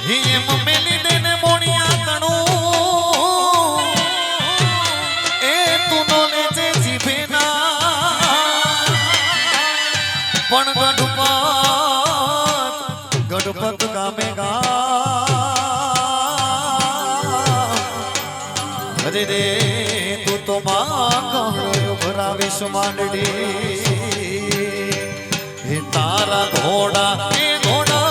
mummy દેને મોણિયા તણું એ તું નો લેજે જીભે ના પણ ગઢપત ગામે અરે રે તું તો માં ભરાવીશ માંડડી તારા ઘોડા એ ઘોડા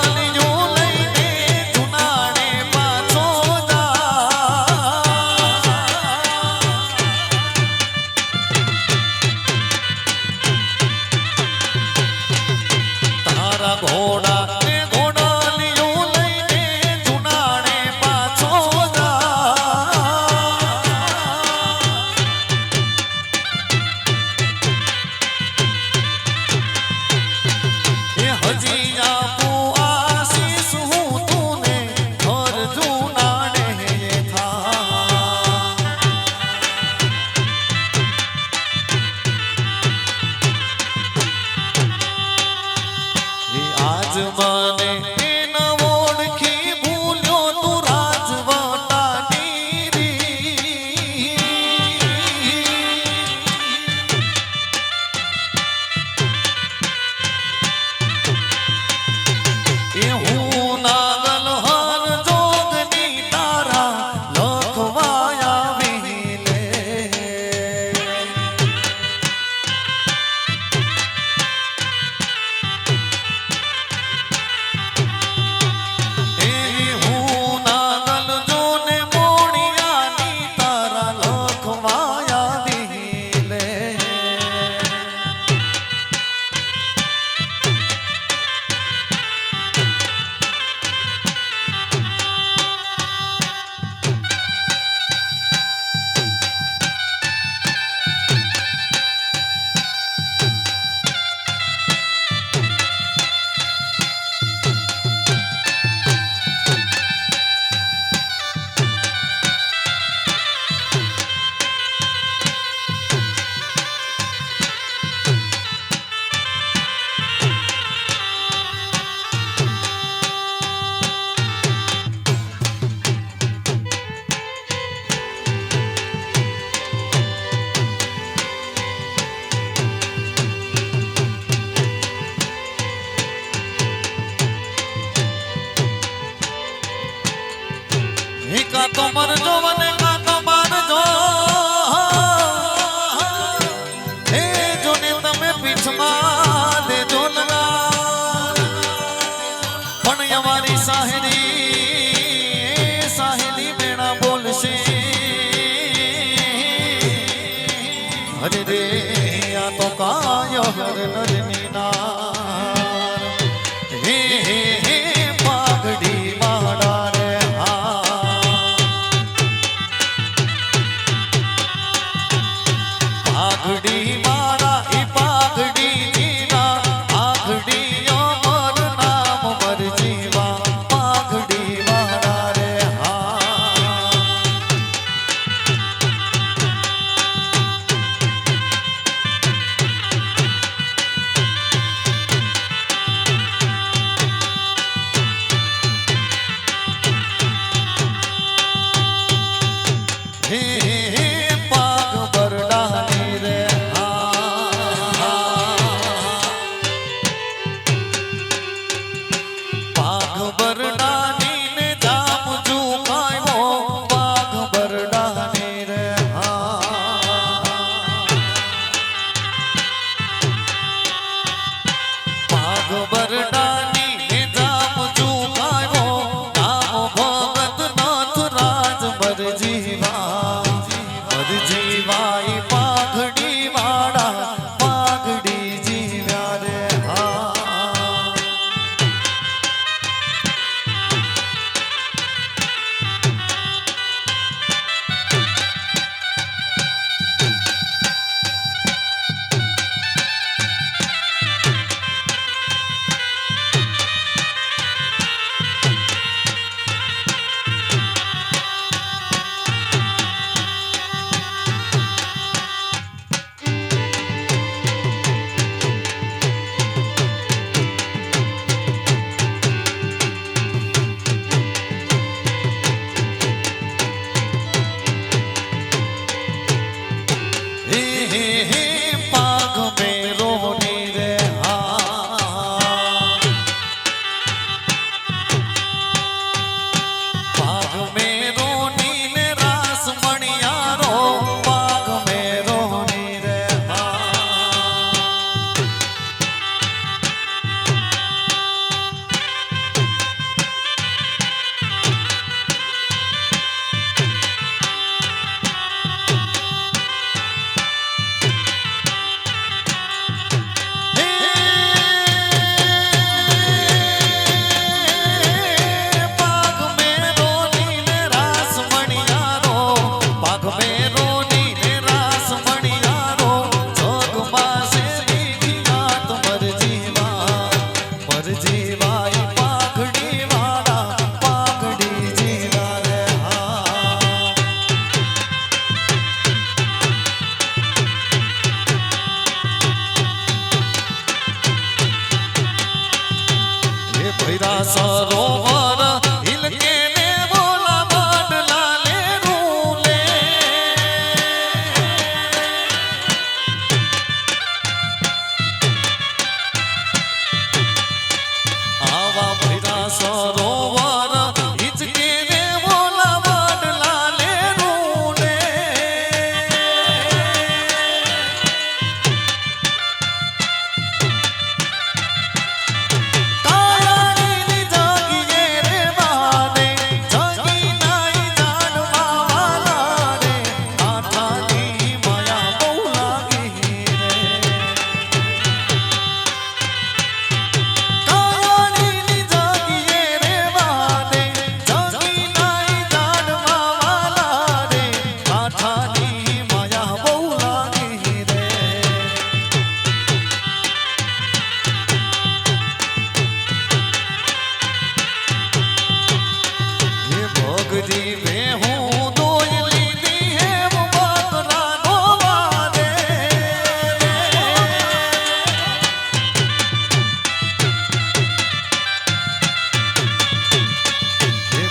ઘોડા ને ઘોડા લીયું લઈને જુનાણે પાછો એ હજી આપું આશીષ હું તુને ઘર જુનાણે આજ મને ન ઓળખી ભૂલ્યો તું રાજવટાની રી એ હું નાગલ હર જોગની તારા લખવાયા વિલે કા તો મરજો મને કા તો મારજો હે જોને તમે પીછમાં દેજો લગા પણ અમારી સાહેલી બેણા બોલશે અરે રે આ તો કાય હર નરની નાર હે હે હે પાઘડી વાડા પાઘડી મારા ઈ પાઘડી જીના પાઘડી અમર નામ મર જીવા પાઘડી ભગજી વે હું દોઈ લીધી હે બકરા દોવા દે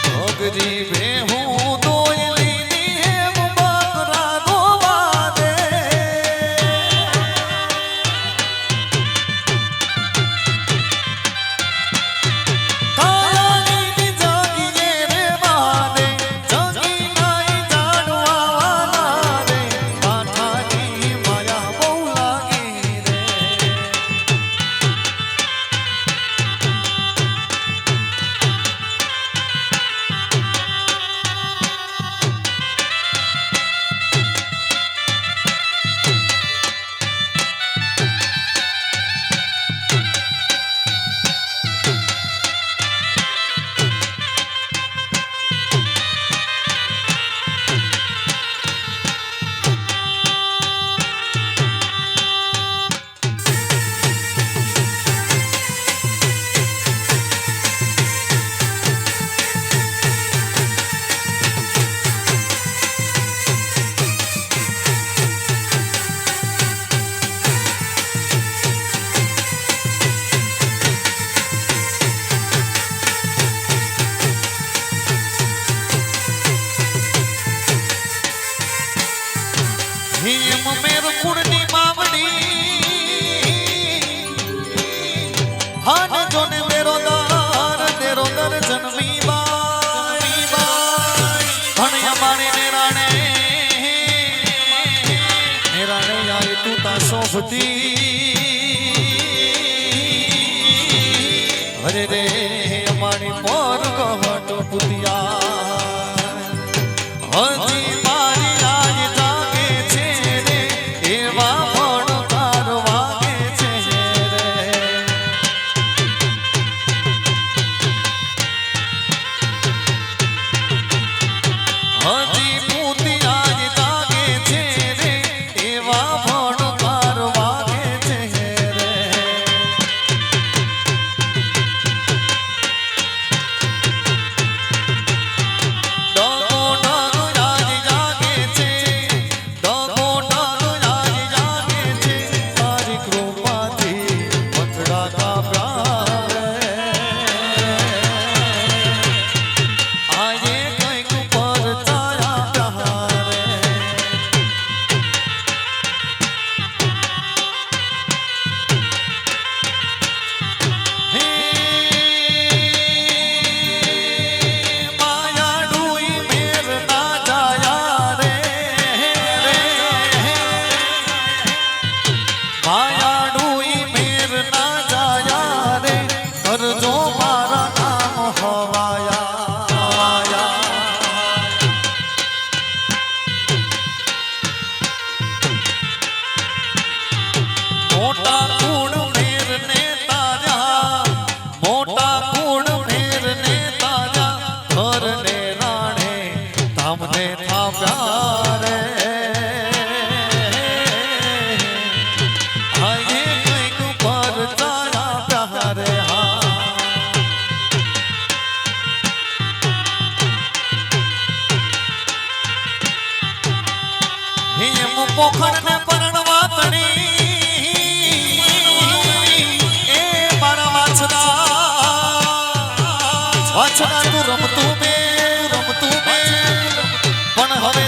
ભગજી વે હું દોઈ લીધી હે બકરા દોવા દે હિમ મેર કુળની માવડી હાન જોને મેરો દર જન્મી બાઈ ભણ્યા મારી મેરાણે આય તું તા શોભતી હરે રે અમારી પર ગહટ પુતિયા હજી મારી આજ જાગે છે રે એવા ભણકાર વાગે છે રે હજી પૂતી આજ જાગે છે રે એવા ભણકાર વાગે છે રે પોખર ને પરણવા તણી એ મારા વાછડા તું રમતું મે પણ હવે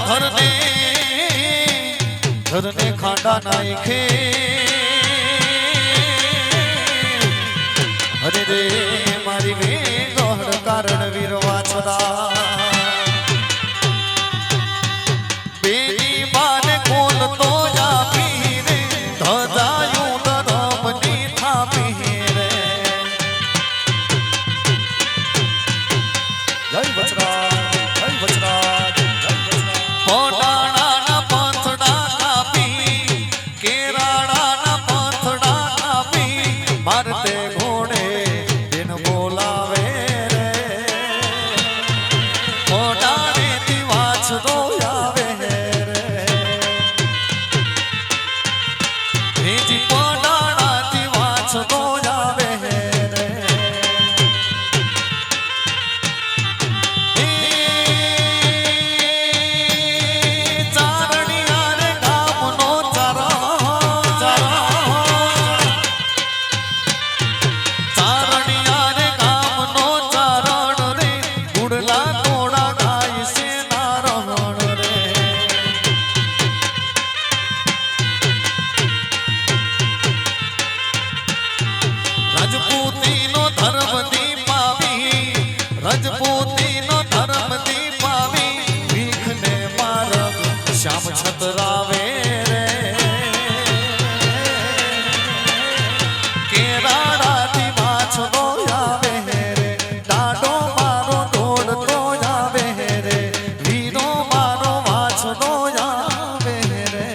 ધરને ખાંડા નાખે હરે રે મારી વે ગોહડ કારણ વીર વાછડા તો જાપી રે ધજાયું ધરમની થાપી રે જય વચરાજ પોટાણાના પંથડા કાપી કેરાડાના પંથડા કાપી મારતે ઘોડે દિન બોલાવે રે રજપૂતીનો ધર્મ દીપાવી ભીખને માર્ગ શ્યામ છતરાવે રે કેરાડાથી વાછડો આવે રે ડાડો મારો દોડતો આવે રે વીરો મારો વાછડો આવે રે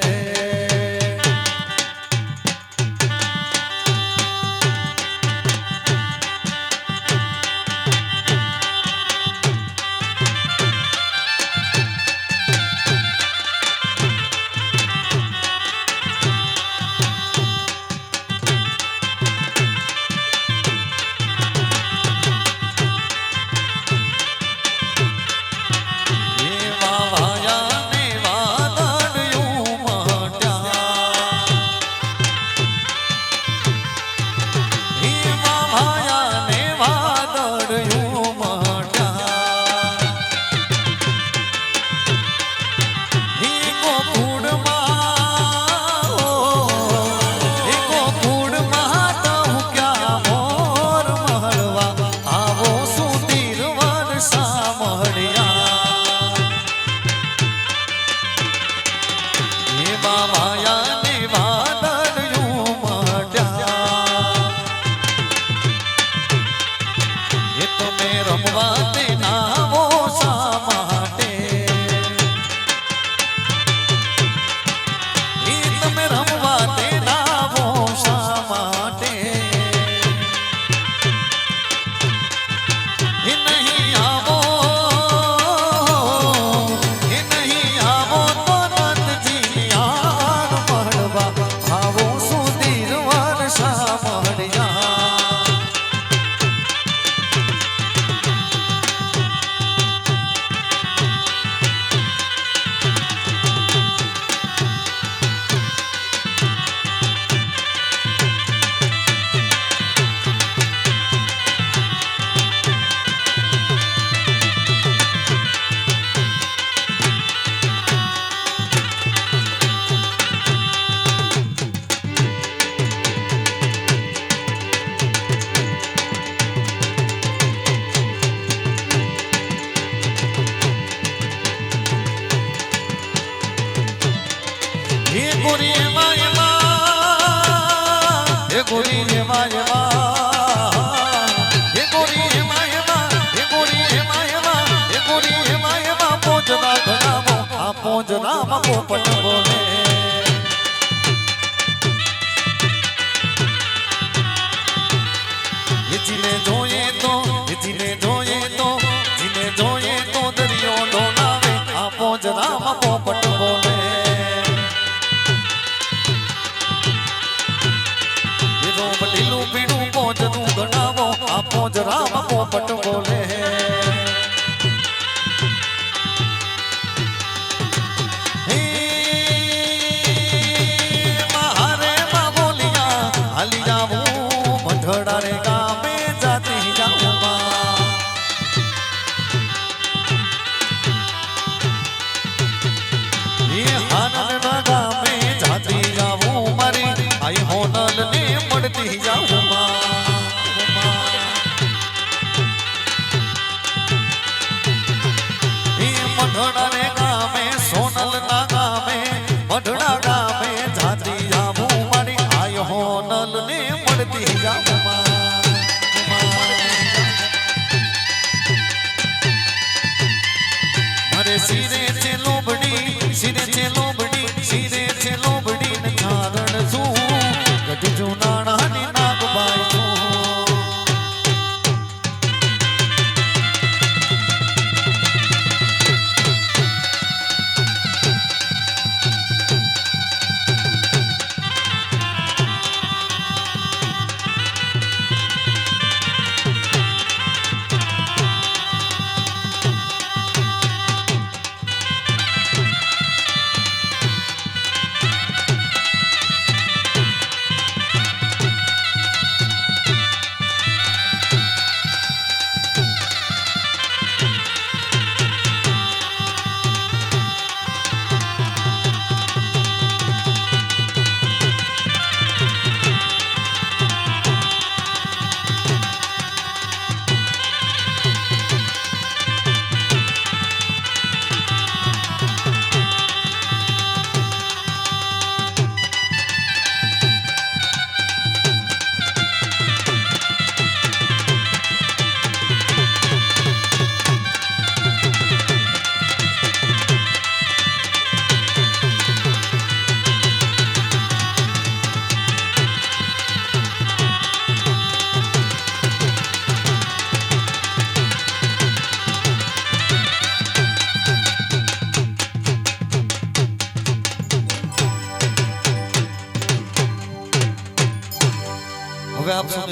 પોંજરામાં પોપટ બોલે જીને જોઈએ તો જીને જોઈએ તો જીને જોઈએ તો દરિયો ડોલાવે આ પોંજરામાં પોપટ બોલે ઢીલું પીડું પોંજનું ગણાવો આ પોંજરામાં પોપટ બોલે રે ગામે જાતી જાઉં આનંદ ના ગામે જાતી જાઉં મારી આઈ હોનલ ને મળતી જાઉં મઢડા રે ગામે સોનલ ના ગામે મઢડા ગામે જાતી જાઉં મારી આઈ હોનલ ને મળતી જાઉં સિરે છે લોબડી સિરે છે લોબડી સિરે છે લોબડી ને કારણ શું ગઢ જુનાણાની નાગબાઈ છું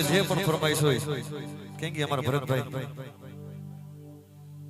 જે પણ ફરમાઈશ હોય કેમ કે અમારા ભરતભાઈ